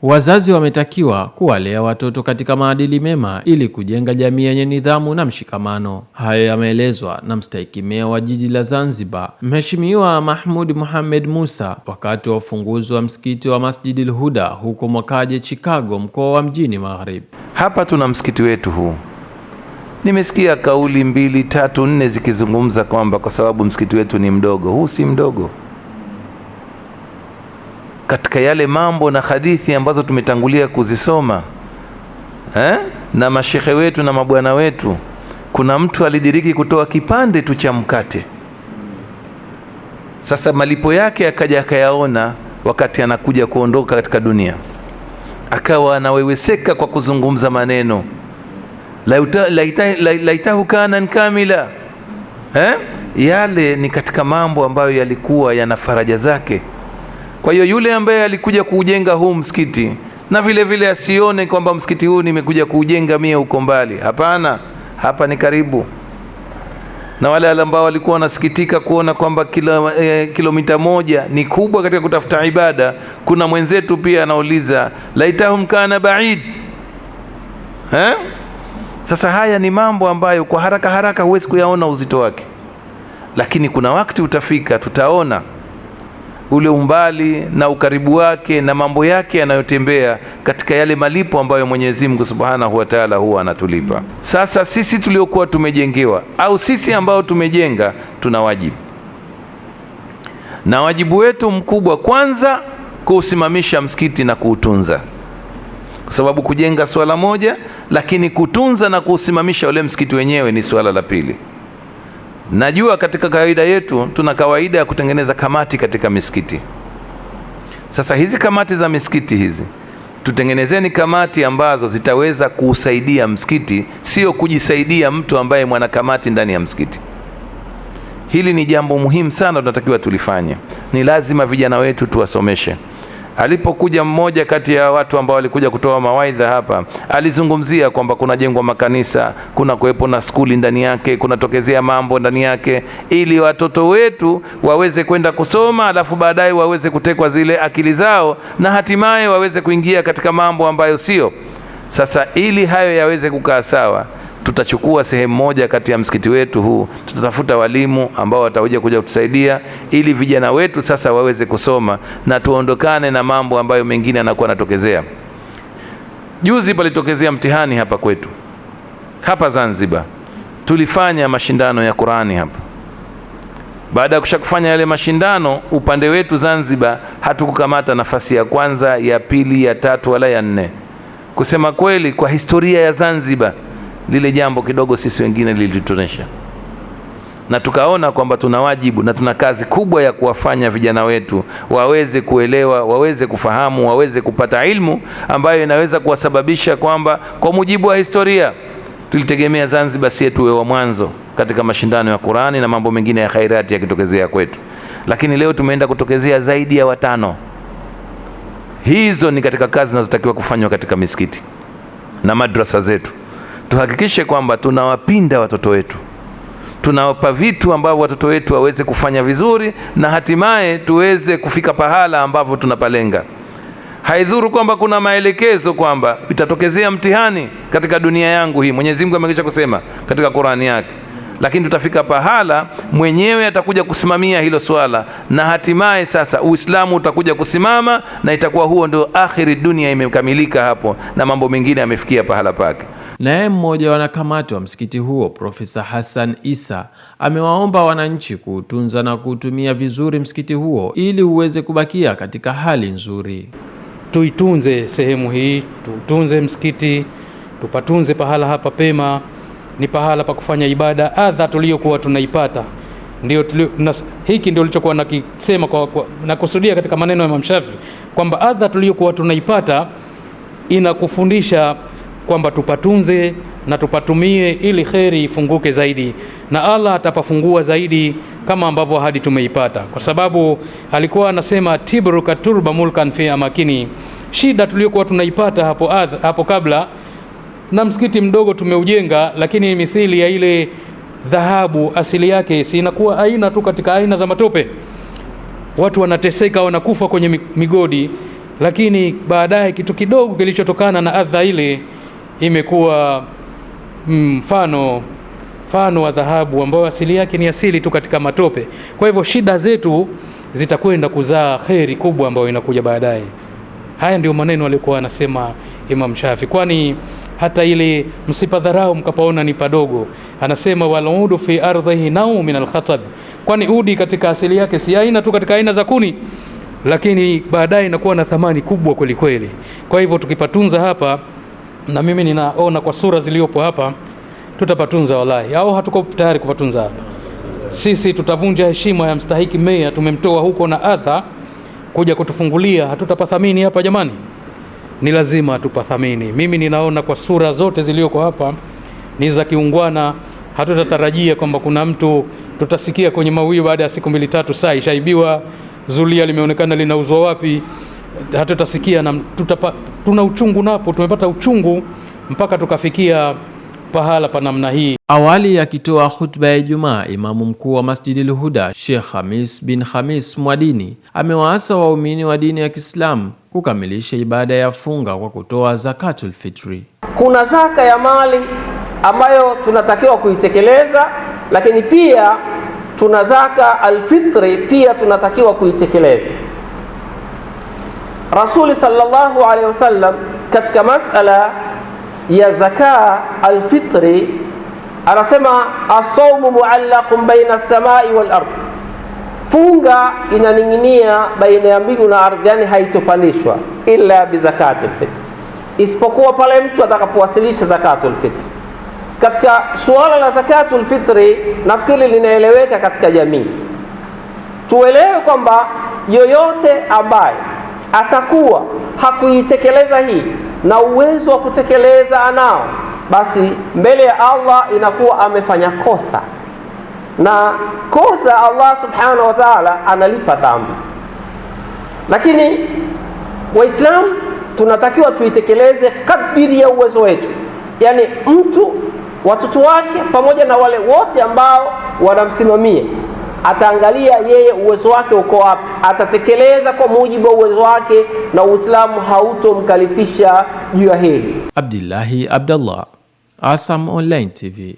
Wazazi wametakiwa kuwalea watoto katika maadili mema ili kujenga jamii yenye nidhamu na mshikamano. Hayo yameelezwa na mstahiki meya wa jiji la Zanzibar, Mheshimiwa Mahmud Mohamed Musa, wakati wa ufunguzi wa msikiti wa Masjidil Huda huko Mwakaje, Chicago, mkoa wa Mjini Magharibi. Hapa tuna msikiti wetu huu. Nimesikia kauli 2, 3, 4 zikizungumza kwamba kwa sababu msikiti wetu ni mdogo. Huu si mdogo. Katika yale mambo na hadithi ambazo tumetangulia kuzisoma na mashehe wetu na mabwana wetu, kuna mtu alidiriki kutoa kipande tu cha mkate. Sasa malipo yake akaja akayaona wakati anakuja kuondoka katika dunia, akawa anaweweseka kwa kuzungumza maneno laitahu kana kamila. Yale ni katika mambo ambayo yalikuwa yana faraja zake. Kwa hiyo yule ambaye alikuja kuujenga huu msikiti, na vile vile asione kwamba msikiti huu nimekuja kuujenga mie huko mbali. Hapana, hapa ni karibu. Na wale ambao walikuwa wanasikitika kuona kwamba kilomita 1 ni kubwa katika kutafuta ibada, kuna mwenzetu pia anauliza laitahum kana baid. Sasa haya ni mambo ambayo kwa haraka haraka huwezi kuyaona uzito wake, lakini kuna wakati utafika tutaona ule umbali na ukaribu wake na mambo yake yanayotembea katika yale malipo ambayo Mwenyezi Mungu Subhanahu wa Ta'ala huwa anatulipa. Sasa sisi tuliokuwa tumejengewa au sisi ambao tumejenga, tuna wajibu, na wajibu wetu mkubwa kwanza kuusimamisha msikiti na kuutunza, kwa sababu kujenga swala moja, lakini kutunza na kuusimamisha ule msikiti wenyewe ni swala la pili. Najua katika kawaida yetu tuna kawaida ya kutengeneza kamati katika misikiti. Sasa hizi kamati za misikiti hizi, tutengenezeni kamati ambazo zitaweza kuusaidia msikiti, sio kujisaidia mtu ambaye mwana kamati ndani ya msikiti. Hili ni jambo muhimu sana tunatakiwa tulifanye. Ni lazima vijana wetu tuwasomeshe. Alipokuja mmoja kati ya watu ambao walikuja kutoa mawaidha hapa, alizungumzia kwamba kuna jengwa makanisa, kuna kuwepo na skuli ndani yake, kuna tokezea mambo ndani yake, ili watoto wetu waweze kwenda kusoma, alafu baadaye waweze kutekwa zile akili zao na hatimaye waweze kuingia katika mambo ambayo sio. Sasa ili hayo yaweze kukaa sawa, tutachukua sehemu moja kati ya msikiti wetu huu, tutatafuta walimu ambao watakuja kutusaidia ili vijana wetu sasa waweze kusoma na tuondokane na mambo ambayo mengine yanakuwa yanatokezea. Juzi palitokezea mtihani hapa kwetu, hapa Zanzibar. Tulifanya mashindano ya Qur'ani hapa. Baada ya kushakufanya yale mashindano, upande wetu Zanzibar hatukukamata nafasi ya kwanza, ya pili, ya tatu wala ya 4. Kusema kweli, kwa historia ya Zanzibar, lile jambo kidogo sisi wengine lilitutonesha, na tukaona kwamba tuna wajibu na tuna kazi kubwa ya kuwafanya vijana wetu waweze kuelewa, waweze kufahamu, waweze kupata ilmu ambayo inaweza kuwasababisha kwamba, kwa mujibu wa historia, tulitegemea Zanzibar si tuwe wa mwanzo katika mashindano ya Qur'ani na mambo mengine ya khairati yakitokezea kwetu, lakini leo tumeenda kutokezea zaidi ya 5. Hizo ni katika kazi zinazotakiwa kufanywa katika misikiti na madrasa zetu. Tuhakikishe kwamba tunawapinda watoto wetu, tunawapa vitu ambavyo watoto wetu waweze kufanya vizuri, na hatimaye tuweze kufika pahala ambapo tunapalenga. Haidhuru kwamba kuna maelekezo kwamba itatokezea mtihani katika dunia yangu hii. Mwenyezi Mungu amekwisha kusema katika Qur'ani yake, lakini tutafika pahala mwenyewe atakuja kusimamia hilo swala, na hatimaye sasa Uislamu utakuja kusimama, na itakuwa huo ndio akhiri dunia imekamilika hapo, na mambo mengine yamefikia pahala pake. Naye mmoja wa wanakamati wa msikiti huo, Profesa Hassan Isa, amewaomba wananchi kuutunza na kuutumia vizuri msikiti huo ili uweze kubakia katika hali nzuri. Tuitunze sehemu hii, tutunze msikiti, tupatunze pahala hapa pema. Ni pahala pa kufanya ibada. Adha tuliyokuwa tunaipata hiki ndio nilichokuwa nakisema na kusudia katika maneno ya Imam Shafi kwamba adha tuliyokuwa tunaipata inakufundisha kwamba tupatunze na tupatumie ili kheri ifunguke zaidi, na Allah atapafungua zaidi kama ambavyo hadi tumeipata, kwa sababu alikuwa anasema tibruka turba mulkan fi amakini. Shida tuliyokuwa tunaipata hapo kabla, na msikiti mdogo tumeujenga, lakini mithili ya ile dhahabu asili yake si inakuwa aina tu katika aina za matope. Watu wanateseka, wanakufa kwenye migodi. lakini baadaye kitu kidogo kilichotokana na adha ile imekuwa mfano wa dhahabu ambayo asili yake ni asili tu katika matope. Kwa hivyo shida zetu zitakwenda kuzaa kheri kubwa ambayo inakuja baadaye. Haya ndio maneno alikuwa anasema Imam Shafi, kwani hata ile msipadharau mkapaona ni padogo. Anasema waludu fi ardhihi nau min alkhatab, kwani udi katika asili yake si aina tu katika aina za kuni, lakini baadaye inakuwa na thamani kubwa kweli kweli. Kwa hivyo tukipatunza hapa, na mimi ninaona kwa sura ziliopo hapa tutapatunza wallahi, au hatuko tayari kupatunza hapa. Sisi tutavunja heshima ya mstahiki meya, tumemtoa huko na adha kuja kutufungulia, hatutapathamini hapa jamani? Ni lazima tupathamini. Mimi ninaona kwa sura zote zilioko hapa ni za kiungwana. Hatutatarajia kwamba kuna mtu tutasikia kwenye mawio baada ya siku 2-3 saa ishaibiwa, zulia limeonekana linauzwa wapi. Hatutasikia, na tuna uchungu napo, tumepata uchungu mpaka tukafikia pahala pa namna hii. Awali akitoa khutba ya Ijumaa, Imamu mkuu wa Masjidil Huda Sheikh Khamis bin Khamis Mwadini amewaasa waumini wa dini ya Kiislamu kukamilisha ibada ya funga kwa kutoa zakatul fitri. Kuna zaka ya mali ambayo tunatakiwa kuitekeleza, lakini pia tuna zaka alfitri pia tunatakiwa kuitekeleza. Rasuli sallallahu alaihi wasallam katika masala ya zaka alfitri anasema as-sawmu mu'allaqun baina as-samai wal ard, funga inaning'inia baina ya mbingu na ardhi, yani haitopandishwa illa bi zakatul fitr, isipokuwa pale mtu atakapowasilisha zakatul fitr. Katika suala la zakatul fitri nafikiri linaeleweka katika jamii. Tuelewe kwamba yoyote ambaye atakuwa hakuitekeleza hii na uwezo wa kutekeleza anao, basi mbele ya Allah inakuwa amefanya kosa, na kosa Allah subhanahu wa ta'ala analipa dhambi. Lakini Waislamu tunatakiwa tuitekeleze kadiri ya uwezo wetu, yani mtu, watoto wake pamoja na wale wote ambao wanamsimamia, ataangalia yeye uwezo wake uko wapi, atatekeleza kwa mujibu wa uwezo wake, na Uislamu hautomkalifisha juu ya hili. Abdullahi Abdallah, ASAM Online TV.